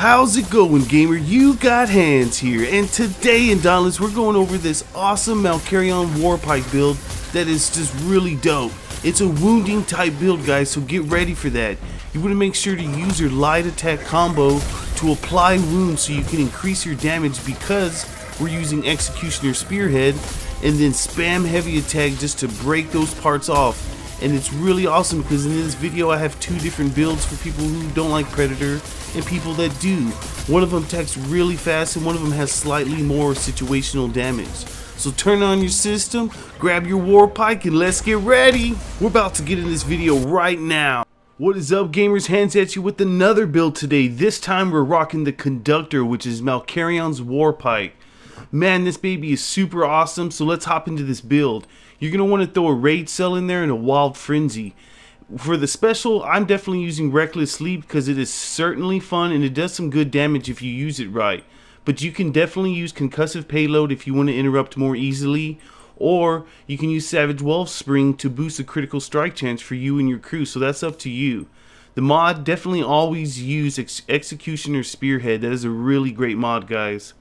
How's it going, gamer? You got hands here, and today in Dauntless we're going over this awesome Malkarion War Pike build that is just really dope. It's a wounding type build, guys, so get ready for that. You want to make sure to use your light attack combo to apply wounds so you can increase your damage, because we're using Executioner Spearhead, and then spam heavy attack just to break those parts off. And it's really awesome because in this video I have two different builds for people who don't like Predator and people that do. One of them attacks really fast and one of them has slightly more situational damage. So turn on your system, grab your War Pike, and let's get ready. We're about to get in this video right now. What is up, gamers? Hands at you with another build today. This time we're rocking the Conductor, which is Malkarion's War Pike. Man, this baby is super awesome, so let's hop into this build. You're going to want to throw a Rage Cell in there and a Wild Frenzy. For the special, I'm definitely using Reckless Sleep because it is certainly fun and it does some good damage if you use it right. But you can definitely use Concussive Payload if you want to interrupt more easily, or you can use Savage Wellspring to boost the critical strike chance for you and your crew, so that's up to you. The mod, definitely always use Executioner Spearhead. That is a really great mod, guys.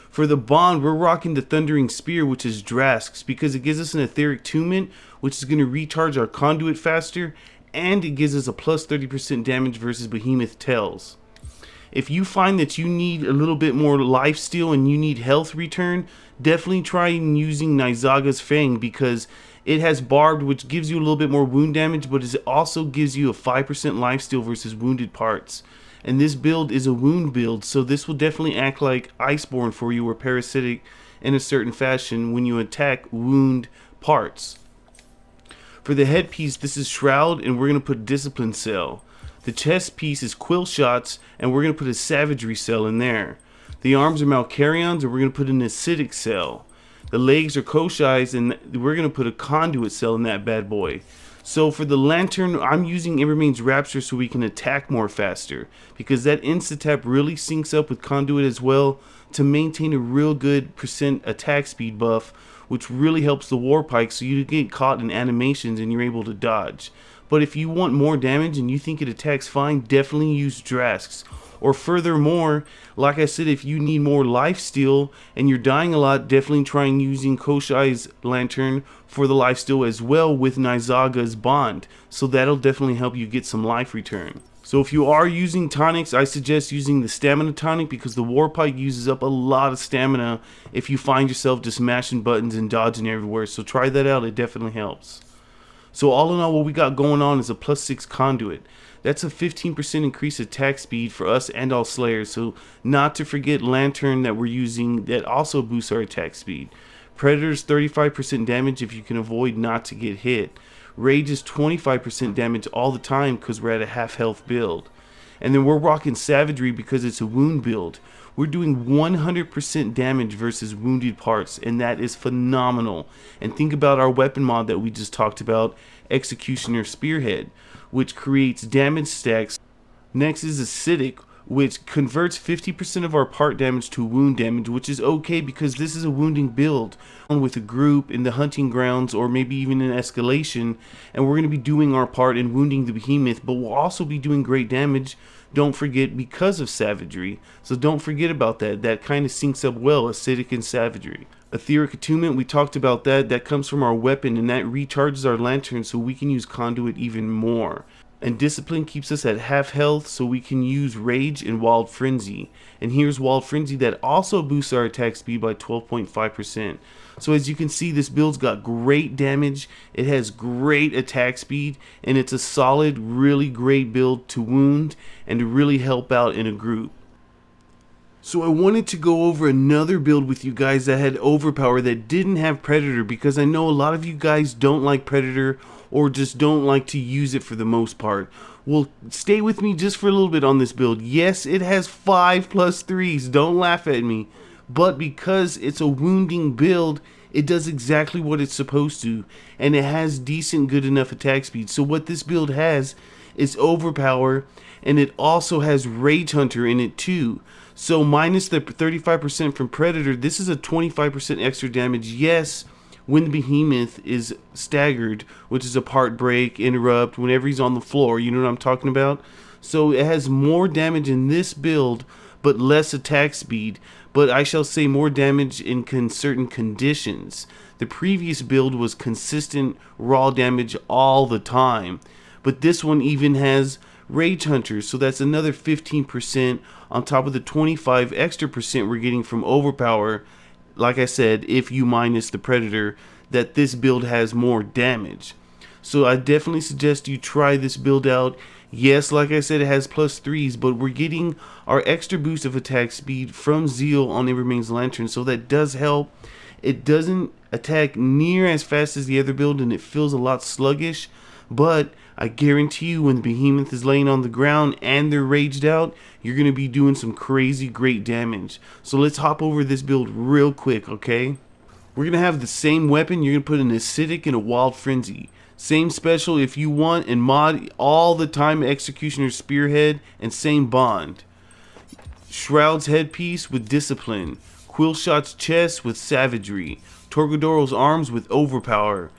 For the bond, we're rocking the Thundering Spear, which is Drask's, because it gives us an Etheric Attunement, which is going to recharge our Conduit faster, and it gives us a plus 30% damage versus Behemoth Tails. If you find that you need a little bit more lifesteal and you need health return, definitely try using Nizaga's Fang, because it has Barbed, which gives you a little bit more wound damage, but it also gives you a 5% lifesteal versus wounded parts. And this build is a wound build, so this will definitely act like Iceborne for you, or Parasitic in a certain fashion when you attack wound parts. For the headpiece, this is Shroud, and we're going to put Discipline Cell. The chest piece is Quill Shots, and we're going to put a Savagery Cell in there. The arms are Malkarion's, and we're going to put an Acidic Cell. The legs are Koshai's, and we're going to put a Conduit Cell in that bad boy. So for the Lantern, I'm using Evermain's Rapture so we can attack more faster, because that insta-tap really syncs up with Conduit as well to maintain a real good % attack speed buff, which really helps the War Pike so you get caught in animations and you're able to dodge. But if you want more damage and you think it attacks fine, definitely use Drask's. Or furthermore, like I said, if you need more lifesteal and you're dying a lot, definitely try using Koshai's Lantern for the lifesteal as well with Nizaga's Bond. So that'll definitely help you get some life return. So if you are using tonics, I suggest using the Stamina Tonic, because the War Pike uses up a lot of stamina if you find yourself just mashing buttons and dodging everywhere. So try that out, it definitely helps. So all in all, what we got going on is a +6 Conduit. That's a 15% increased attack speed for us and all Slayers, so not to forget Lantern that we're using that also boosts our attack speed. Predator's 35% damage if you can avoid not to get hit. Rage is 25% damage all the time because we're at a half health build. And then we're rocking Savagery because it's a wound build. We're doing 100% damage versus wounded parts, and that is phenomenal. And think about our weapon mod that we just talked about, Executioner Spearhead, which creates damage stacks. Next is Acidic, which converts 50% of our part damage to wound damage, which is okay because this is a wounding build with a group in the hunting grounds or maybe even an escalation, and we're going to be doing our part in wounding the behemoth, but we'll also be doing great damage, don't forget, because of Savagery. So don't forget about that. That kind of syncs up well, Acidic and Savagery. Etheric Attunement, we talked about that. That comes from our weapon, and that recharges our Lantern so we can use Conduit even more. And Discipline keeps us at half health so we can use Rage and Wild Frenzy. And here's Wild Frenzy that also boosts our attack speed by 12.5%. So as you can see, this build's got great damage, it has great attack speed, and it's a solid, really great build to wound and to really help out in a group. So I wanted to go over another build with you guys that had Overpower that didn't have Predator, because I know a lot of you guys don't like Predator or just don't like to use it for the most part. Well, stay with me just for a little bit on this build. Yes, it has 5+3s, don't laugh at me. But because it's a wounding build, it does exactly what it's supposed to. And it has decent, good enough attack speed. So what this build has is Overpower, and it also has Rage Hunter in it too. So minus the 35% from Predator, this is a 25% extra damage. Yes, when the behemoth is staggered, which is a part break, interrupt, whenever he's on the floor, you know what I'm talking about? So it has more damage in this build, but less attack speed. But I shall say more damage in certain conditions. The previous build was consistent raw damage all the time. But this one even has Rage Hunters, so that's another 15% on top of the 25 extra percent we're getting from Overpower. Like I said, if you minus the Predator, that this build has more damage. So I definitely suggest you try this build out. Yes, like I said, it has +3s, but we're getting our extra boost of attack speed from Zeal on Evermain's Lantern, so that does help. It doesn't attack near as fast as the other build, and it feels a lot sluggish, but I guarantee you when the Behemoth is laying on the ground and they're raged out, you're going to be doing some crazy great damage. So let's hop over this build real quick, okay? We're going to have the same weapon. You're going to put an Acidic and a Wild Frenzy. Same special if you want, and mod all the time Executioner's Spearhead, and same bond. Shroud's Headpiece with Discipline. Quillshot's Chest with Savagery. Torgadoro's Arms with Overpower.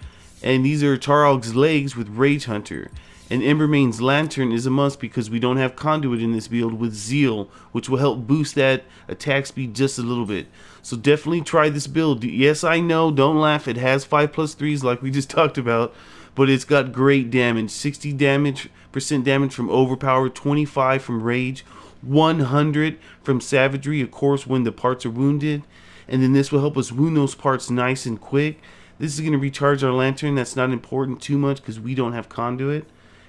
And these are Tarog's Legs with Rage Hunter. And Embermane's Lantern is a must because we don't have Conduit in this build with Zeal, which will help boost that attack speed just a little bit. So definitely try this build. Yes, I know, don't laugh, it has 5+3s like we just talked about, but it's got great damage. 60% damage from Overpower, 25 from Rage, 100 from Savagery, of course, when the parts are wounded. And then this will help us wound those parts nice and quick. This is going to recharge our Lantern. That's not important too much because we don't have Conduit.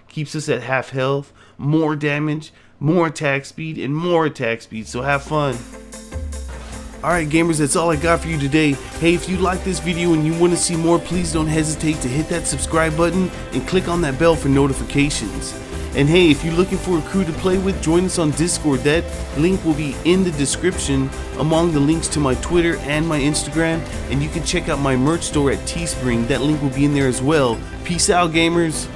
Keeps us at half health, more damage, more attack speed, and more attack speed. So have fun. Alright gamers, that's all I got for you today. Hey, if you like this video and you want to see more, please don't hesitate to hit that subscribe button and click on that bell for notifications. And hey, if you're looking for a crew to play with, join us on Discord. That link will be in the description among the links to my Twitter and my Instagram. And you can check out my merch store at Teespring. That link will be in there as well. Peace out, gamers.